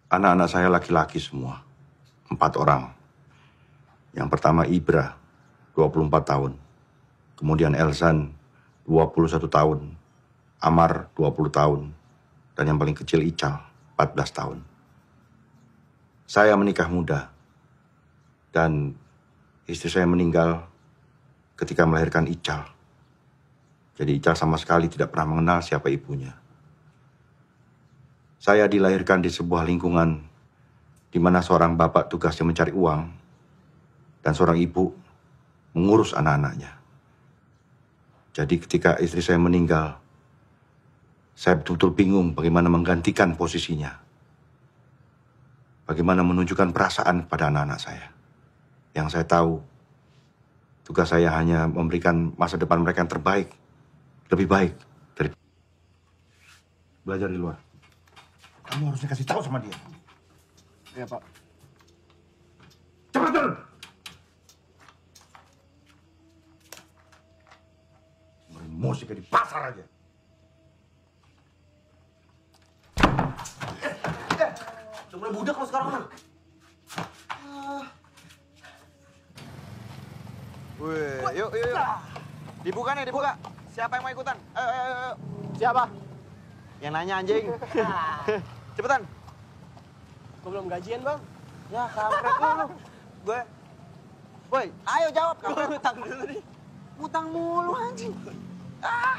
Anak-anak saya laki-laki semua. 4 orang. Yang pertama Ibra, 24 tahun. Kemudian Elsan, 21 tahun. Amar, 20 tahun. Dan yang paling kecil Ical, 14 tahun. Saya menikah muda. Dan istri saya meninggal ketika melahirkan Ical. Jadi Ical sama sekali tidak pernah mengenal siapa ibunya. Saya dilahirkan di sebuah lingkungan di mana seorang bapak tugasnya mencari uang dan seorang ibu mengurus anak-anaknya. Jadi ketika istri saya meninggal, saya betul-betul bingung bagaimana menggantikan posisinya. Bagaimana menunjukkan perasaan kepada anak-anak saya. Yang saya tahu, tugas saya hanya memberikan masa depan mereka yang terbaik. Lebih baik dari belajar di luar. Kamu harusnya kasih tahu sama dia. Iya, Pak. Cepat turun! Musik di pasar aja. Udah mulai budak lo sekarang lo. Wih, yuk. Dibuka nih, dibuka. Siapa yang mau ikutan? Ayo. Siapa? Yang nanya anjing. Cepetan. Gue belum gajian, Bang. Ya, kampret lu. Gue. Boy, ayo jawab, kampret. Gue utang dulu nih. Utang mulu anjing. Ah.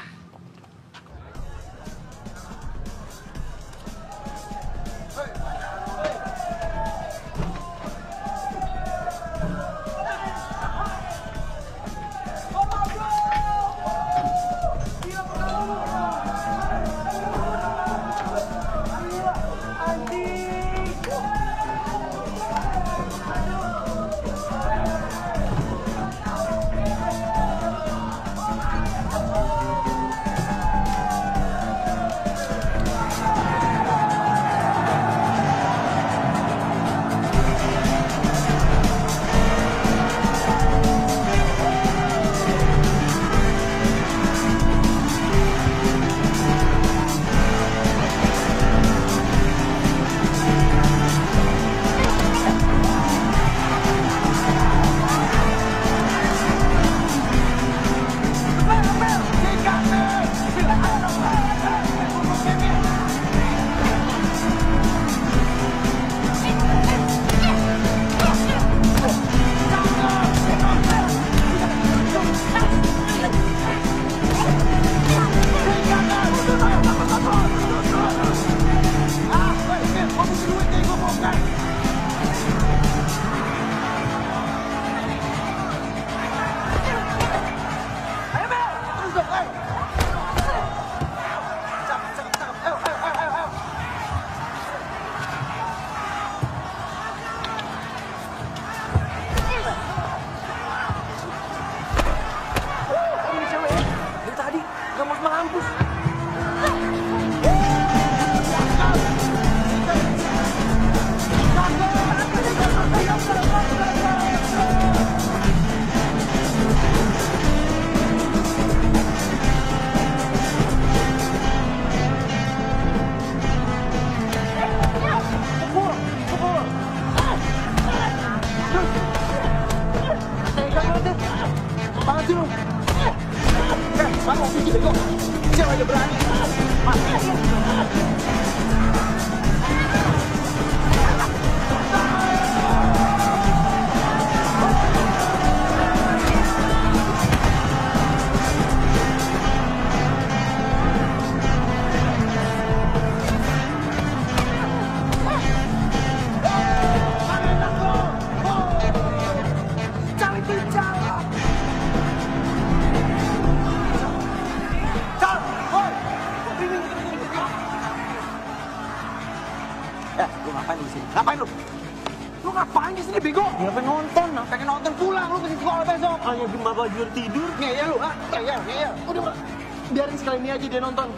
Ngapain lu? Lu ngapain di sini, bego? Ya pengen nonton. Pengen nonton pulang, lu mesti sekolah besok. Hanya cuma baju tidur. Ngeyel lu, ha? Ngeyel. Udah, biarin sekali ini aja dia nonton.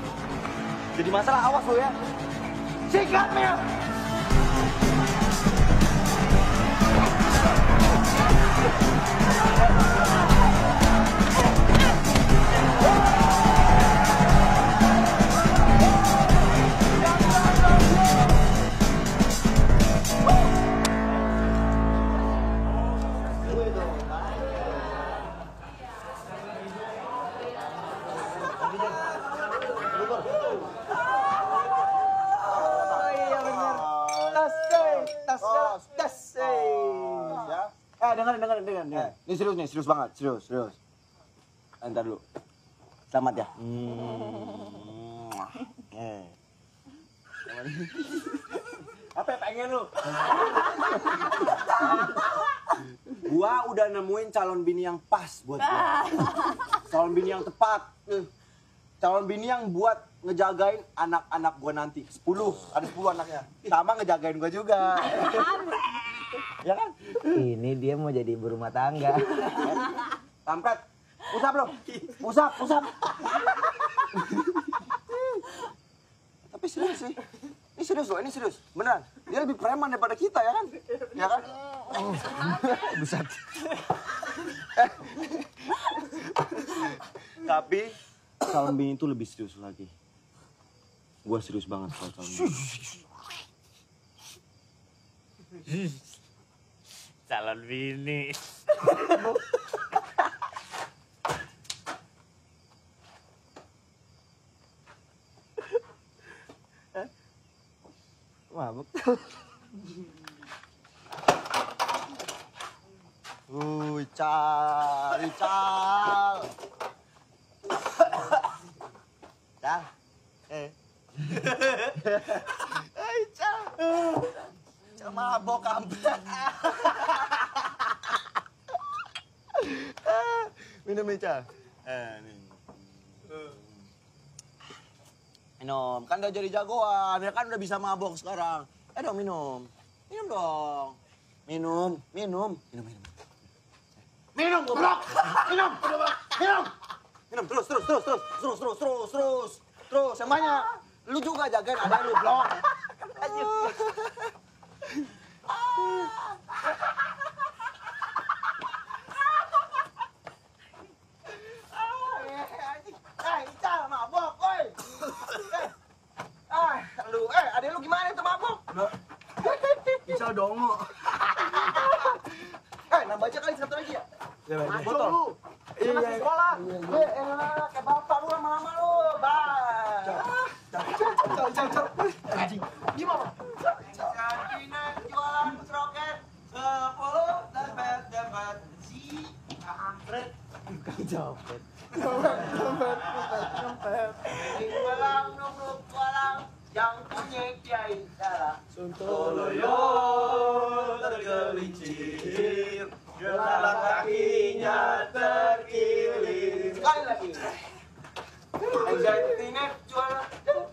Jadi masalah, awas lu ya. Sikat, Mel! dengerin. Ini serius nih, serius banget, serius. Entar dulu. Selamat ya. Apa yang pengen lu? Gua udah nemuin calon bini yang pas buat gua. Calon bini yang tepat. Calon bini yang buat ngejagain anak-anak gua nanti. 10, ada 10 anaknya. Sama ngejagain gua juga. Ya kan? Ini dia mau jadi ibu rumah tangga. Kampret. Usap lo. Usap. Tapi serius sih. Ini serius loh, ini serius. Beneran. Dia lebih preman daripada kita ya kan? Ya kan? Besar. Tapi calon bini itu lebih serius lagi. Gua serius banget soal calon bini. Calon bini. Mabuk. Cal. Cal. Cal mabok kampret. Minum nih, Cal. Nih. Minum, kan udah jadi jagoan, ya kan udah bisa mabok sekarang. Dong minum. Minum dong. Minum. Minum goblok. Minum. Terus yang banyak. Lu juga jagain ada lu blok. Ical mabok, woi. Adek lu gimana itu mabok? Ical dongo. Nambah aja kali satu lagi ya? Botol lu. Iya, sekolah. Kayak bapak lu lama-lama lu. Cal. Anjing. Gimana? Candinan jualan seroket 10 dapat si kampret. Bukan copet. Walang nunuk walang yang punya kiai darah. Sontoloyo tergelincir, gelang kakinya terkilir. Sekali lagi. Candinan jualan 10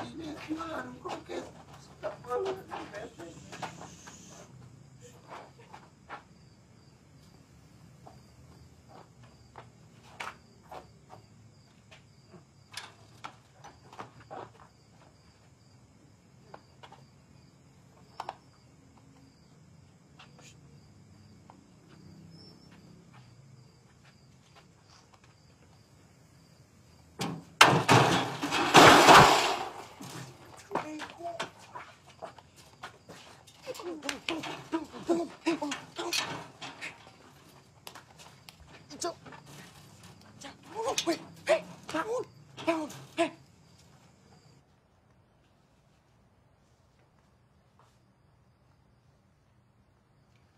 Candinan jualan kroket 10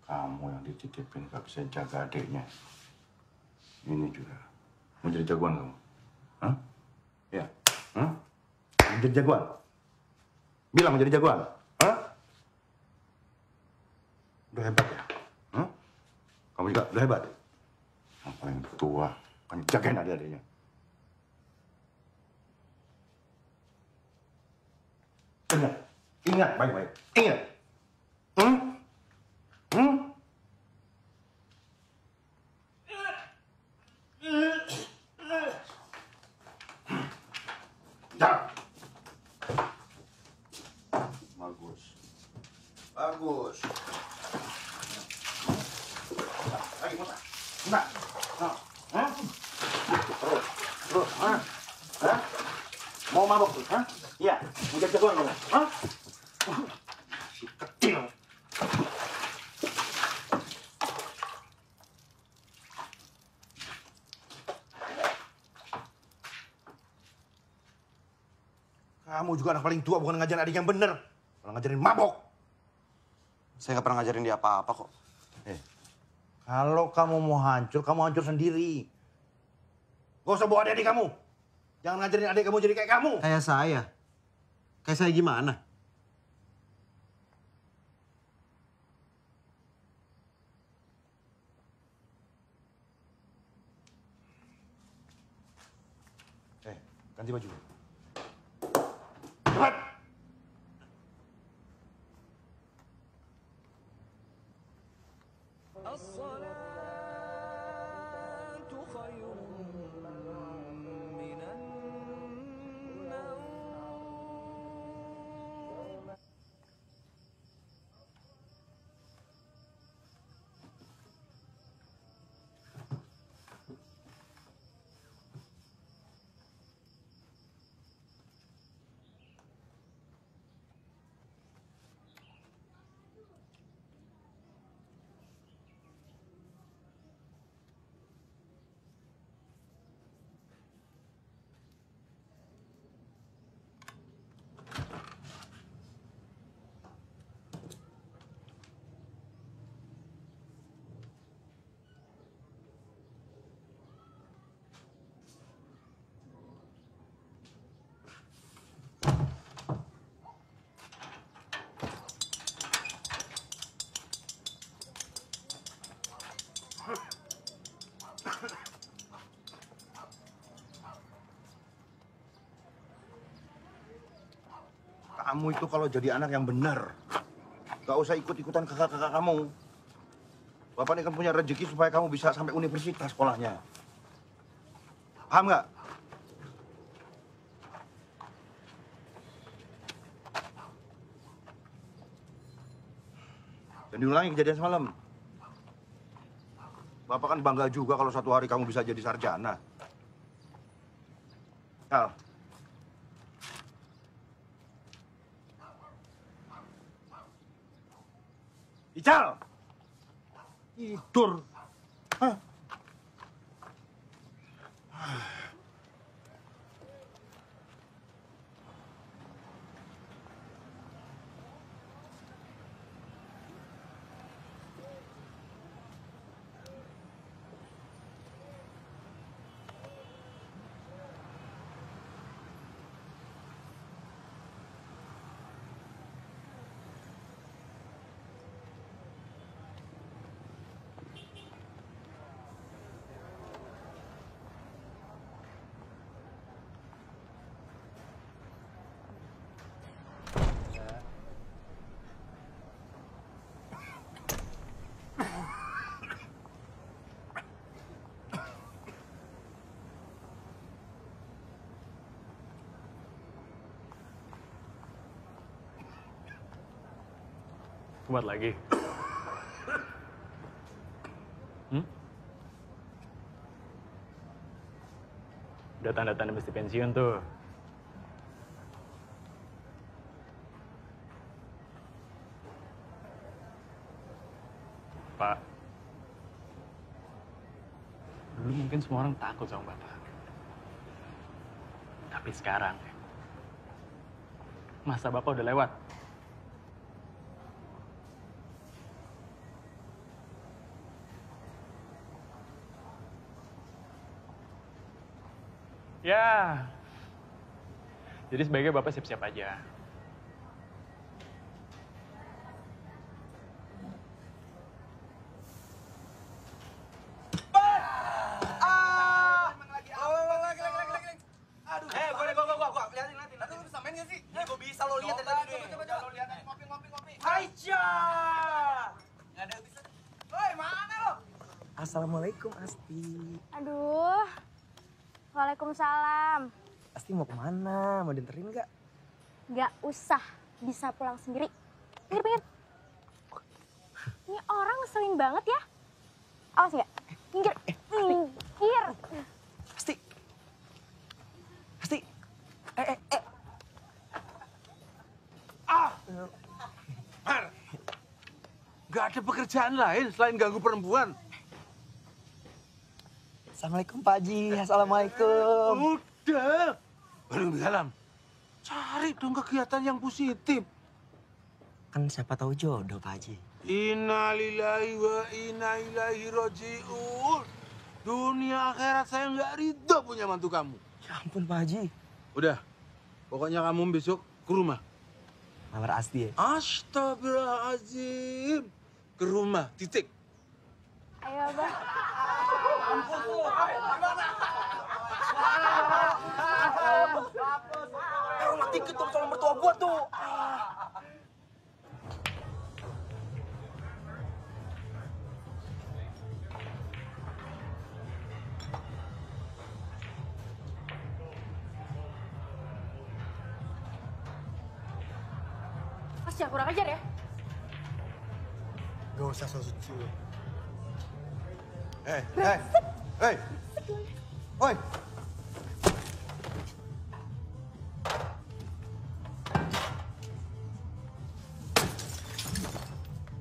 Kamu yang dititipin gak bisa jaga adiknya. Ini juga. Mau jadi jagoan kamu? Hah? Ya? Hah? Mau jadi jagoan? Bilang mau jadi jagoan? Hah? Udah hebat ya? Hah? Kamu juga udah hebat? Yang paling tua, kan jagain adik-adiknya. Ingat baik-baik. Ingat. Dah. Bagus. Lagi muntah. Enggak. Terus. Hah? Mau mabok tuh, hah? Iya, mau jadi jagoan kamu, hah? Si kecil. Kamu juga anak paling tua, bukan ngajarin adik yang bener. Malah ngajarin mabok. Saya nggak pernah ngajarin dia apa-apa kok. Kalau kamu mau hancur, kamu hancur sendiri. Gak usah bawa adik-adik kamu. Jangan ngajarin adik kamu jadi kayak kamu. Kayak saya? Kayak saya gimana? Ganti baju. Cepat! Kamu itu kalau jadi anak yang benar, gak usah ikut-ikutan kakak-kakak kamu. Bapak ini kan punya rezeki supaya kamu bisa sampai universitas sekolahnya. Paham nggak? Dan diulangi kejadian semalam. Bapak kan bangga juga kalau suatu hari kamu bisa jadi sarjana. Kal. Ical! Tidur. Hah? Kuat lagi. Udah tanda-tanda mesti pensiun tuh. Pak, dulu mungkin semua orang takut sama Bapak. Tapi sekarang, masa Bapak udah lewat. Ya, jadi sebaiknya Bapak siap-siap aja. Assalamualaikum Asti. Aduh, waalaikumsalam. Asti mau kemana? Mau dianterin nggak? Gak usah, bisa pulang sendiri. Pinggir. Ini orang ngeselin banget ya. Awas nggak? Pinggir. Pinggir. Asti. Asti. Gak ada pekerjaan lain selain ganggu perempuan. Assalamualaikum Pak Haji. Assalamualaikum. Udah. Baru di dalam. Cari dong kegiatan yang positif. Kan siapa tahu jodoh, Pak Haji. Innalillahi wa inna ilaihi raji'un. Dunia akhirat saya nggak ridho punya mantu kamu. Ya ampun, Pak Haji. Udah, pokoknya kamu besok ke rumah. Lamar Asti ya? Astagfirullahaladzim. Ke rumah, titik. Ayo, Abah. Olah tiket dong calon mertua gua tuh. Mas jangan kurang ajar ya. Gak usah so suci lo. Hei. Oi.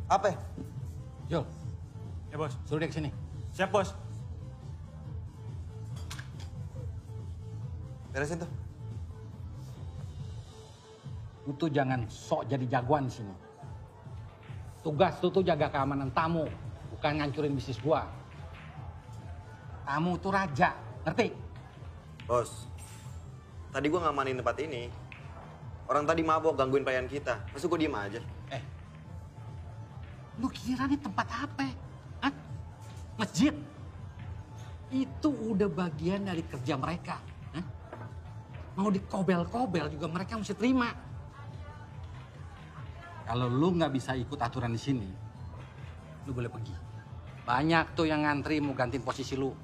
Apa? Jul. Ya bos, suruh dia kesini. Siap bos. Beresin tuh. Lu tuh jangan sok jadi jagoan di sini. Tugas lu tuh jaga keamanan tamu, bukan ngancurin bisnis gua. Tamu tuh raja, ngerti? Bos, tadi gua ngamanin tempat ini. Orang tadi mabok gangguin pelayan kita. Masa gua diem aja? Lu kira nih tempat apa? Hah? Masjid? Itu udah bagian dari kerja mereka. Hah? Mau dikobel-kobel juga mereka mesti terima. Kalau lu nggak bisa ikut aturan di sini, lu boleh pergi. Banyak tuh yang ngantri mau gantiin posisi lu.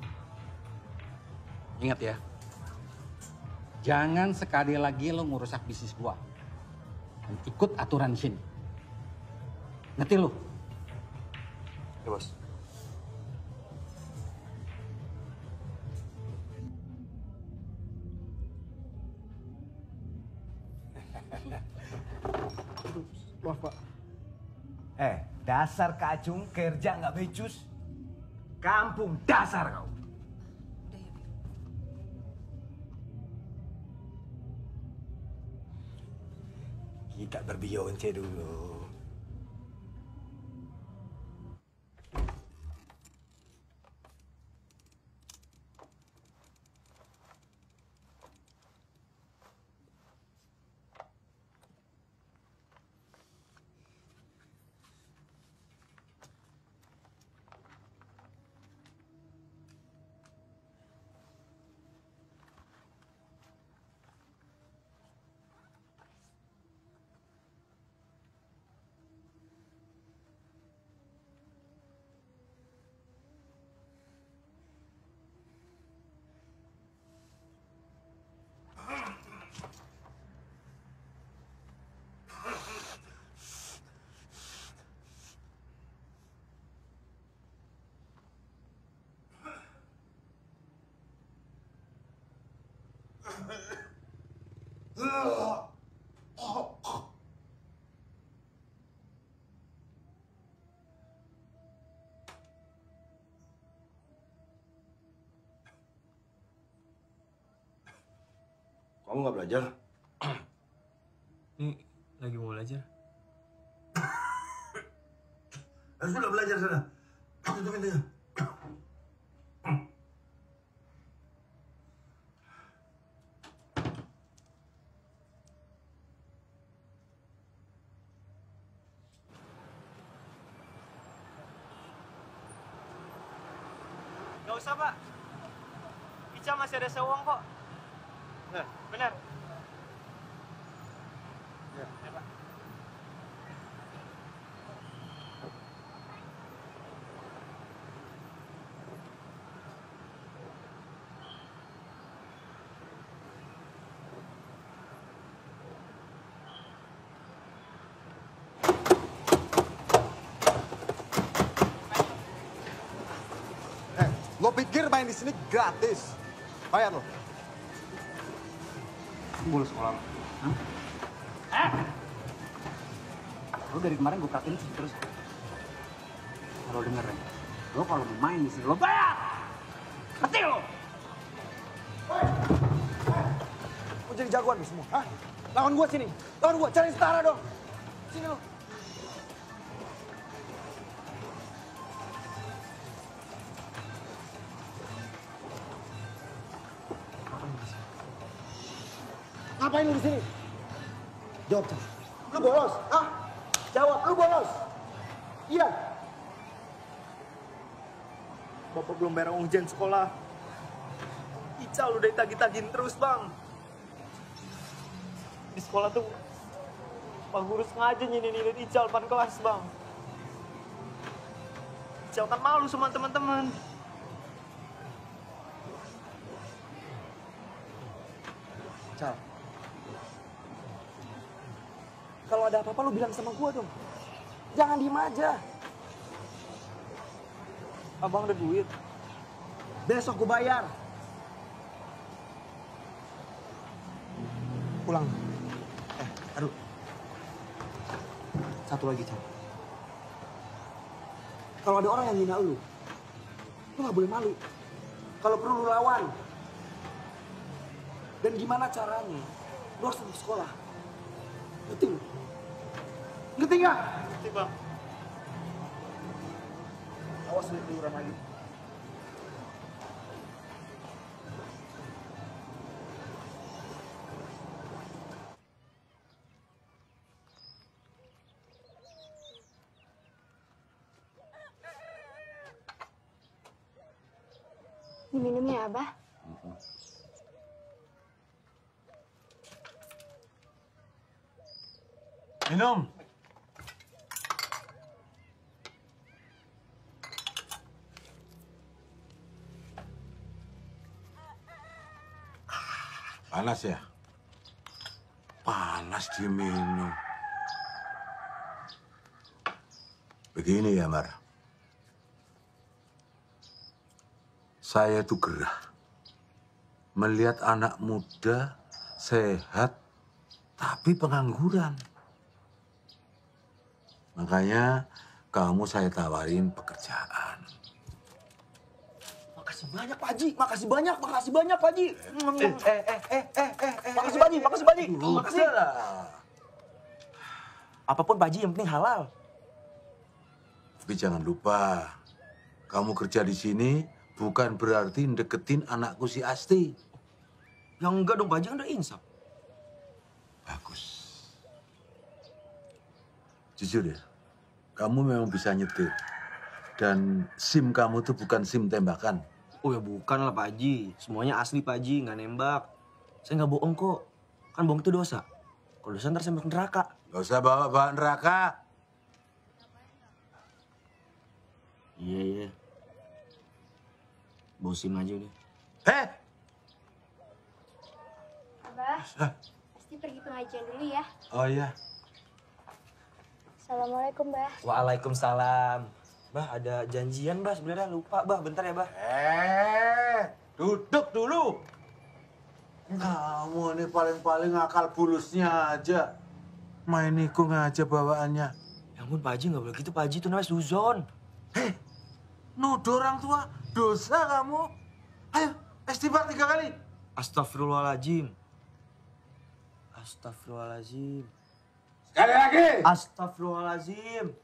Ingat ya, jangan sekali lagi lu ngerusak bisnis gua. Dan ikut aturan di sini. Ngerti lu? Ya bos. Maaf, Pak. Dasar kacung kerja nggak becus. Kampung dasar kau. Kita berbionce dulu. Kamu nggak belajar? Ini lagi mau belajar. Sudah belajar sudah. Tutup pintunya. Gak usah, Pak. Ica masih ada sewong kok. Benar. Ya, Pak. Lo pikir main di sini gratis? Bayar lo. Bolos sekolah lo. Lo dari kemarin gue perhatiin terus. Kalau denger ya, lo kalau mau main di sini lo bayar. Ngerti lo? Mau jadi jagoan lo semua, hah? Lawan gua sini. Lawan gua, cari setara dong. Sini lu. Ngapain lu di sini? Jawab, Cang. Lu bolos? Hah? Jawab, lu bolos? Iya. Bapak belum bayar ujian sekolah. Ical udah ditagih-tagihin terus, Bang. Di sekolah tuh Pak Guru sengaja nyinir Ical depan kelas, Bang. Ical kan malu sama teman-teman. Cal. Kalau ada apa-apa lu bilang sama gua dong. Jangan diem aja. Abang ada duit. Besok gua bayar. Pulang. Aduh. Satu lagi, Cal. Kalau ada orang yang hina lu gak boleh malu. Kalau perlu lu lawan. Dan gimana caranya? Lu harus tetap sekolah. Ngerti lu? Ngerti gak? Ngerti, Bang. Awas lu keluyuran lagi. Diminum ya, Abah? Minum. Panas ya? Panas diminum. Begini ya, Mar. Saya tuh gerah melihat anak muda sehat tapi pengangguran. Makanya kamu saya tawarin pekerjaan. Makasih banyak, Pak Haji. Makasih banyak, Pak Haji. Makasih, Pak Haji. Makasih. Apapun, Pak Haji, yang penting halal. Tapi jangan lupa, kamu kerja di sini bukan berarti deketin anakku si Asti. Yang enggak dong, Pak Haji, kan udah insaf. Bagus. Jujur ya, kamu memang bisa nyetir. Dan SIM kamu tuh bukan SIM tembakan. Oh ya bukan lah, Pak Haji. Semuanya asli, Pak Haji. Nggak nembak. Saya nggak bohong kok. Kan bohong itu dosa. Kalau dosa ntar saya masuk neraka. Gak usah bawa-bawa neraka. Iya. Bawa SIM aja udah. Abah, pasti pergi pengajian dulu ya. Oh iya. Assalamualaikum, Bah. Waalaikumsalam. Bah, ada janjian, Bah. Sebenarnya lupa, Bah. Bentar ya, Bah. Duduk dulu. Kamu ini paling-paling akal bulusnya aja. Main nikung aja bawaannya. Ya ampun, Pak Haji. Nggak boleh gitu, Pak Haji. Itu namanya suzon. Nuduh orang tua, dosa kamu. Ayo, istighfar 3 kali. Astagfirullahaladzim. Astagfirullahaladzim. Sekali lagi. Astagfirullahaladzim.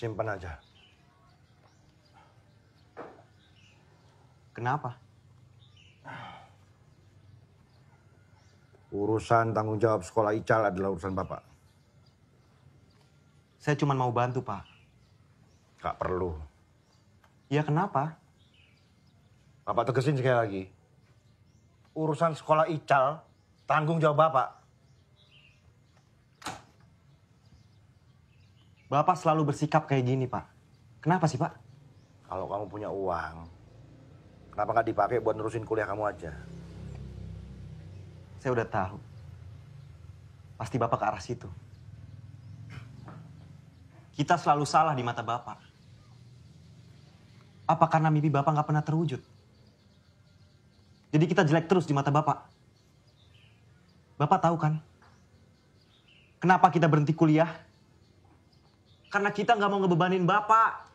Simpan aja. Kenapa? Urusan tanggung jawab sekolah Ical adalah urusan Bapak. Saya cuma mau bantu, Pak. Gak perlu. Ya kenapa? Bapak tegesin sekali lagi. Urusan sekolah Ical, tanggung jawab Bapak. Bapak selalu bersikap kayak gini, Pak. Kenapa sih, Pak? Kalau kamu punya uang, kenapa nggak dipakai buat nerusin kuliah kamu aja? Saya udah tahu. Pasti Bapak ke arah situ. Kita selalu salah di mata Bapak. Apa karena mimpi Bapak nggak pernah terwujud? Jadi kita jelek terus di mata Bapak. Bapak tahu kan? Kenapa kita berhenti kuliah? Karena kita nggak mau ngebebanin Bapak.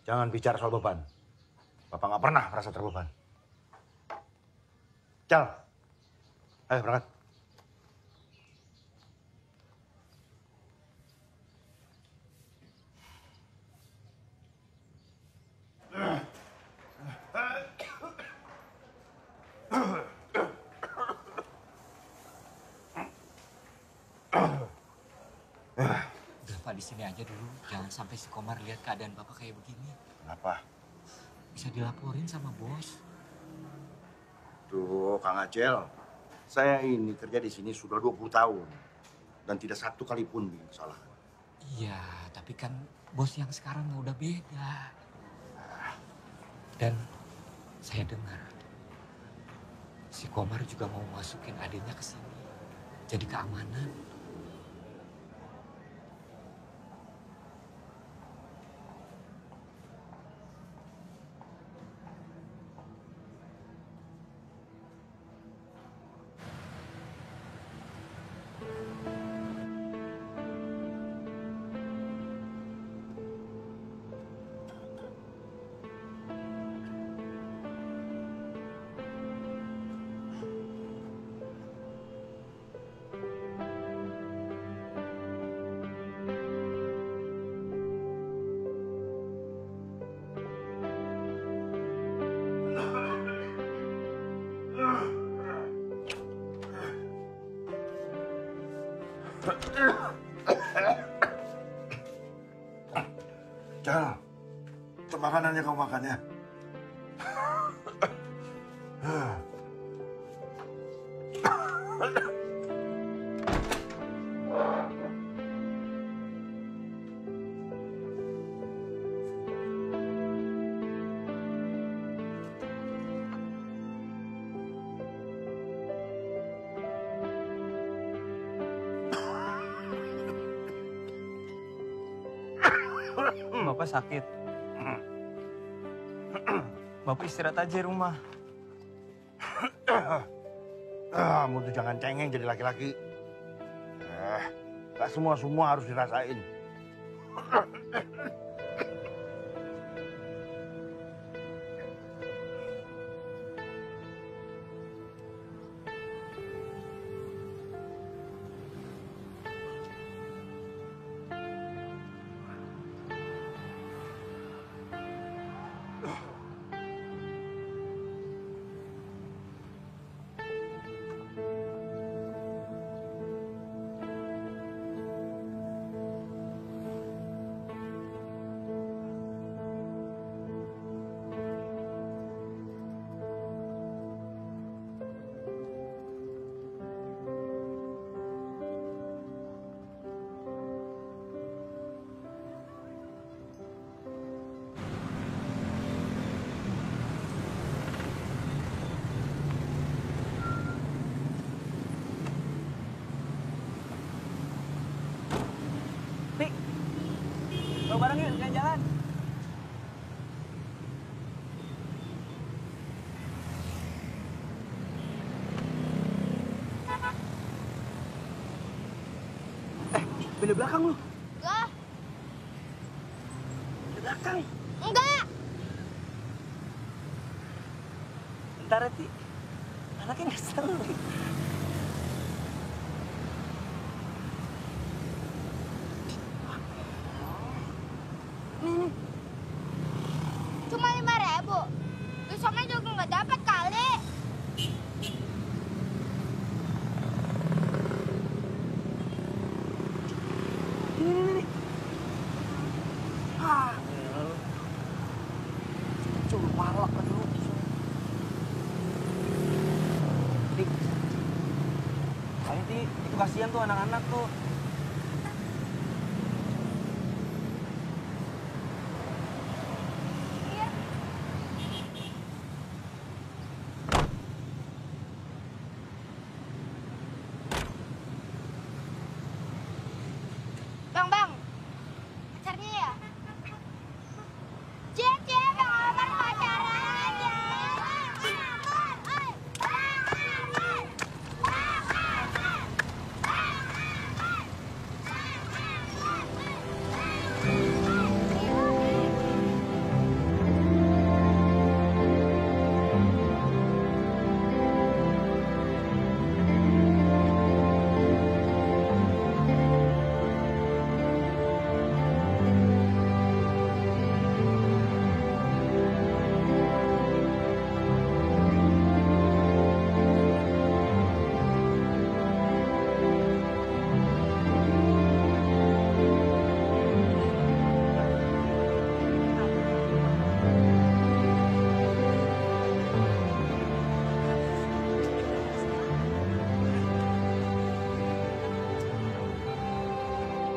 Jangan bicara soal beban. Bapak nggak pernah merasa terbeban. Cal, ayo berangkat. Udah Pak, di sini aja dulu. Jangan sampai si Komar lihat keadaan Bapak kayak begini. Kenapa? Bisa dilaporin sama bos. Tuh, Kang Acel. Saya ini kerja di sini sudah 20 tahun. Dan tidak satu kali pun bikin kesalahan. Iya, tapi kan bos yang sekarang udah beda. Dan saya dengar si Komar juga mau masukin adiknya ke sini. Jadi keamanan. Cal, itu makanannya kamu makan ya. Bapak sakit. Bapak istirahat aja di rumah. Kamu tuh jangan cengeng jadi laki-laki. Gak semua harus dirasain. Bawa barang yuk, jalan-jalan. Pindah belakang lu. Enggak. Pindah belakang. Enggak. Ntar nanti anaknya ngesel. Cuma 5.000. Besoknya juga nggak dapat kali. Ini. Coba palak kan lu. berhenti. Itu kasihan tuh anak-anak tuh. Bang, pacarnya ya? Cie, Bang Omar pacaran aja.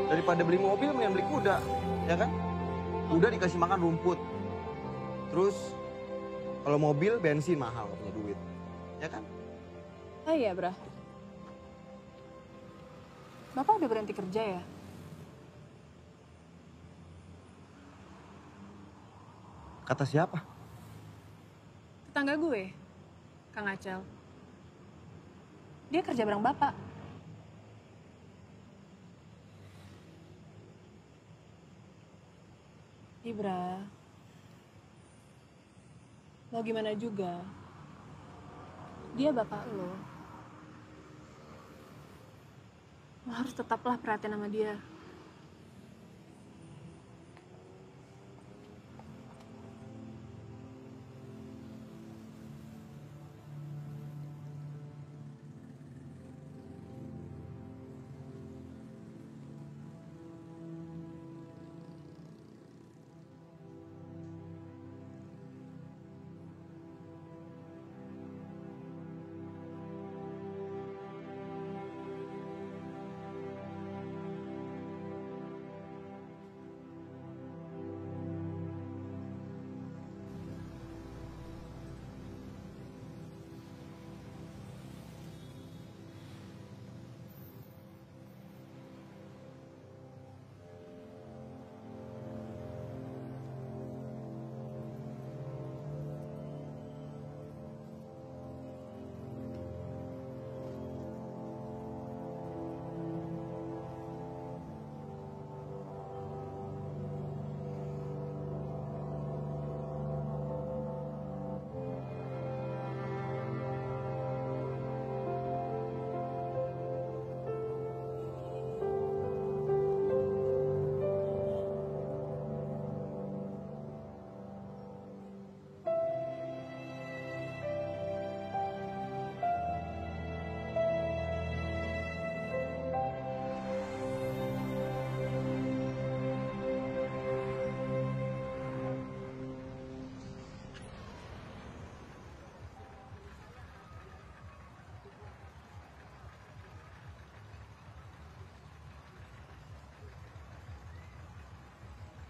Daripada beli mobil, mending beli kuda, ya kan? Kuda dikasih makan rumput. Terus, kalau mobil, bensin mahal, gak punya duit. Ya kan? Oh iya, Bra. Bapak udah berhenti kerja ya? Kata siapa? Tetangga gue, Kang Acel. Dia kerja bareng Bapak. Ibra, mau gimana juga, dia bapak lo. Lo harus tetaplah perhatian sama dia.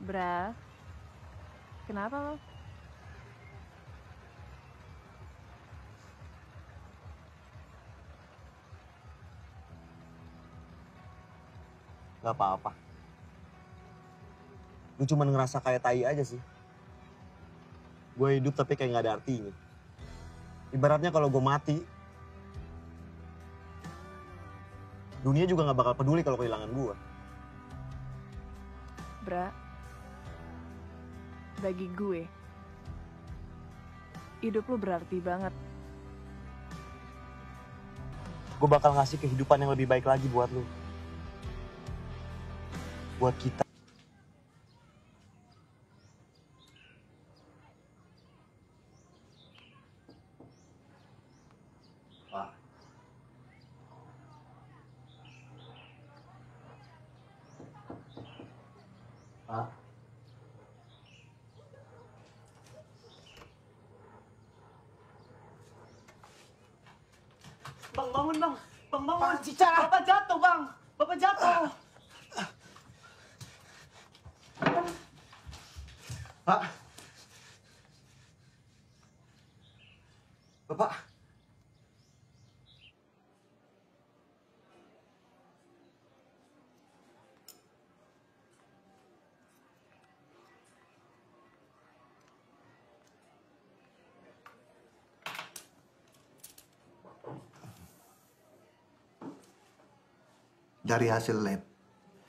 Bra, kenapa lo? Gak apa-apa. Lu cuma ngerasa kayak tai aja sih. Gue hidup tapi kayak gak ada artinya. Ibaratnya kalau gue mati, dunia juga gak bakal peduli kalau kehilangan gue. Bra, bagi gue, hidup lu berarti banget. Gue bakal ngasih kehidupan yang lebih baik lagi buat lu. Buat kita. Pak. Pak. Bang, bangun bang. Bang, bangun. Bapak jatuh, Bang. Bapak jatuh. Pak. Bapak. Dari hasil lab,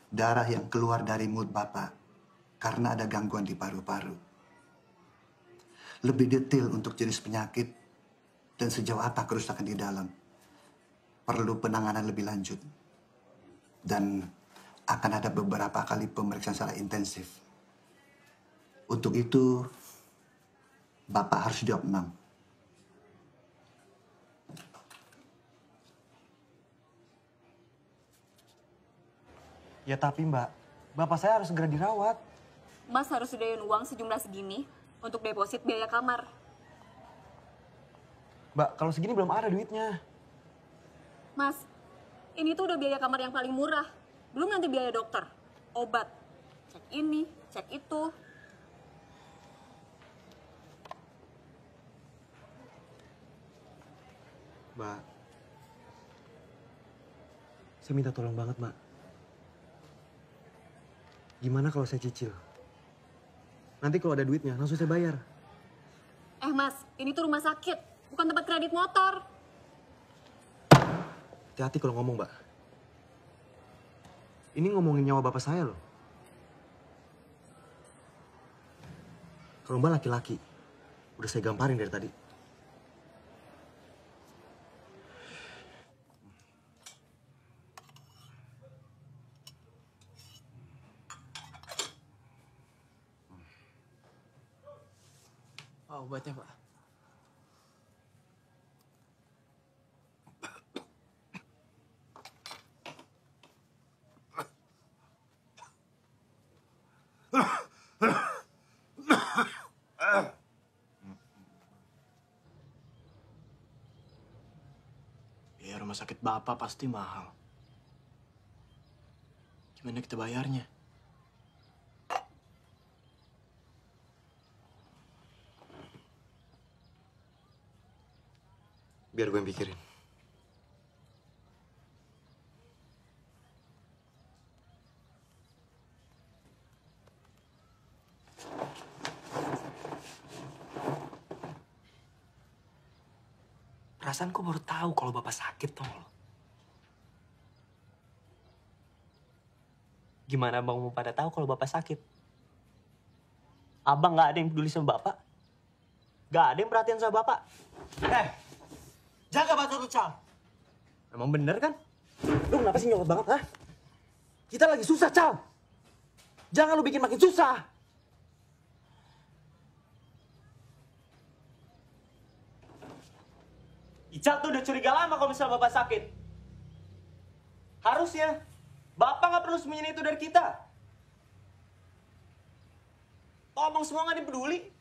darah yang keluar dari mulut Bapak karena ada gangguan di paru-paru. Lebih detail untuk jenis penyakit dan sejauh apa kerusakan di dalam, perlu penanganan lebih lanjut. Dan akan ada beberapa kali pemeriksaan secara intensif. Untuk itu, Bapak harus diopnam. Ya tapi Mbak, Bapak saya harus segera dirawat. Mas harus sediain uang sejumlah segini untuk deposit biaya kamar. Mbak, kalau segini belum ada duitnya. Mas, ini tuh udah biaya kamar yang paling murah. Belum nanti biaya dokter, obat, cek ini, cek itu. Mbak, saya minta tolong banget, Mbak. Gimana kalau saya cicil? Nanti kalau ada duitnya, langsung saya bayar. Mas, ini tuh rumah sakit, bukan tempat kredit motor. Hati-hati kalau ngomong, Mbak. Ini ngomongin nyawa bapak saya loh. Kalau Mbak laki-laki, udah saya gamparin dari tadi. Obatnya, Pak. Biaya rumah sakit Bapak pasti mahal. Gimana kita bayarnya? Biar gue yang pikirin. Perasaan kok baru tahu kalau Bapak sakit, tau lo. Gimana Bang mau pada tahu kalau Bapak sakit? Abang nggak ada yang peduli sama Bapak? Nggak ada yang perhatian sama Bapak? Jaga batu tuh, Cal. Emang bener kan? Lu kenapa sih nyolot banget, ha? Kita lagi susah, Cal. Jangan lu bikin makin susah. Ical tuh udah curiga lama kalau misalnya Bapak sakit. Harusnya Bapak nggak perlu sembunyiin itu dari kita. Ngomong semua nggak dipeduli.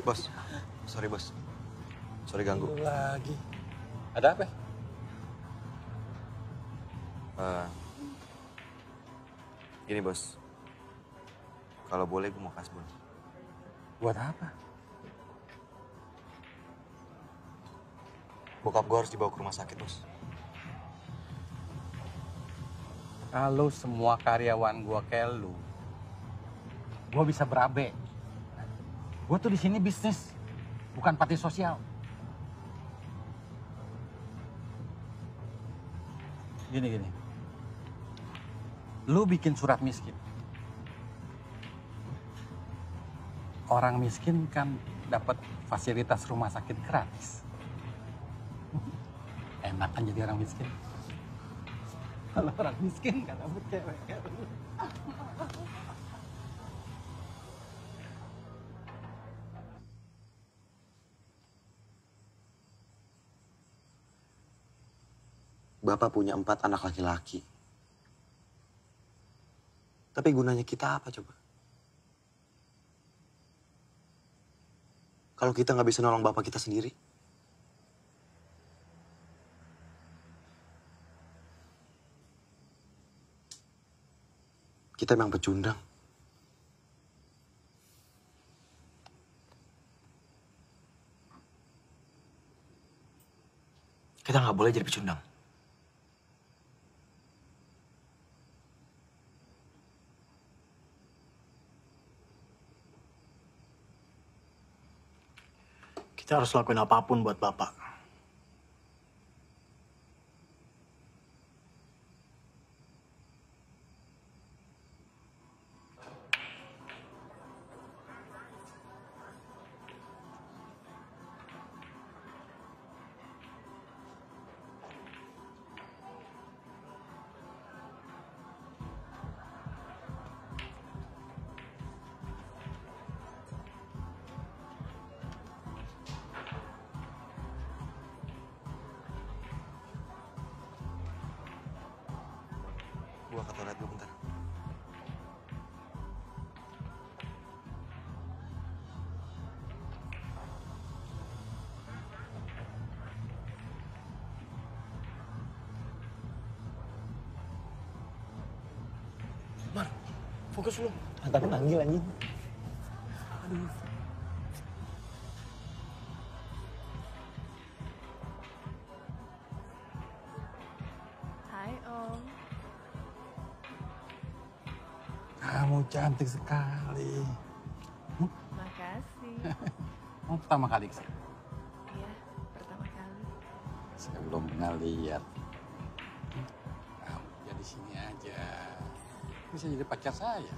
Bos, sorry bos. Sorry ganggu. Lagi. Ada apa? Gini bos. Kalau boleh gue mau kasbon. Buat apa? Bokap gue harus dibawa ke rumah sakit, bos. Kalau semua karyawan gua kayak lu, gua bisa berabe. Gua tuh di sini bisnis, bukan panti sosial. Gini. Lu bikin surat miskin. orang miskin kan dapat fasilitas rumah sakit gratis. Enak kan jadi orang miskin. Kalau orang miskin kan dapat cewek. Bapak punya 4 anak laki-laki. Tapi gunanya kita apa coba? Kalau kita nggak bisa nolong bapak kita sendiri? Kita emang pecundang. Kita nggak boleh jadi pecundang. Kita harus lakuin apapun buat Bapak. Gua ke toilet dulu bentar. Mar, fokus lu. Tapi manggil anjing. Aduh. Hai Om. Kamu cantik sekali. Makasih. Kamu pertama kali kesini? Iya, pertama kali. Saya belum pernah lihat. Kamu jadi sini aja. Bisa jadi pacar saya.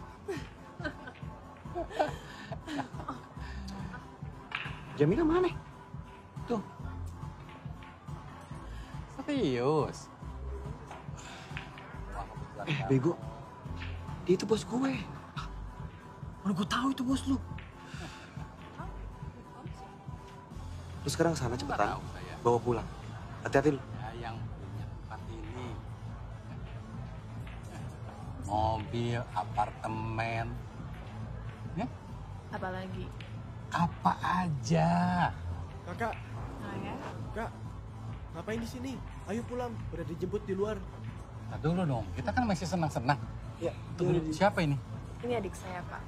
Jamila mana? Tuh. Serius. Bego. Dia itu bos gue. Mana gue tahu itu bos lu. Lu sekarang sana cepetan. Bawa pulang. Hati-hati lu. Ya, yang punya tempat ini. Mobil, apartemen. Ya? Apalagi? Apa aja. Kakak. Nah ya. Kak, ngapain di sini? Ayo pulang, udah dijemput di luar. Nah, dulu dong, kita kan masih senang-senang. Ya, Tunggu, siapa ini? Ini adik saya, Pak.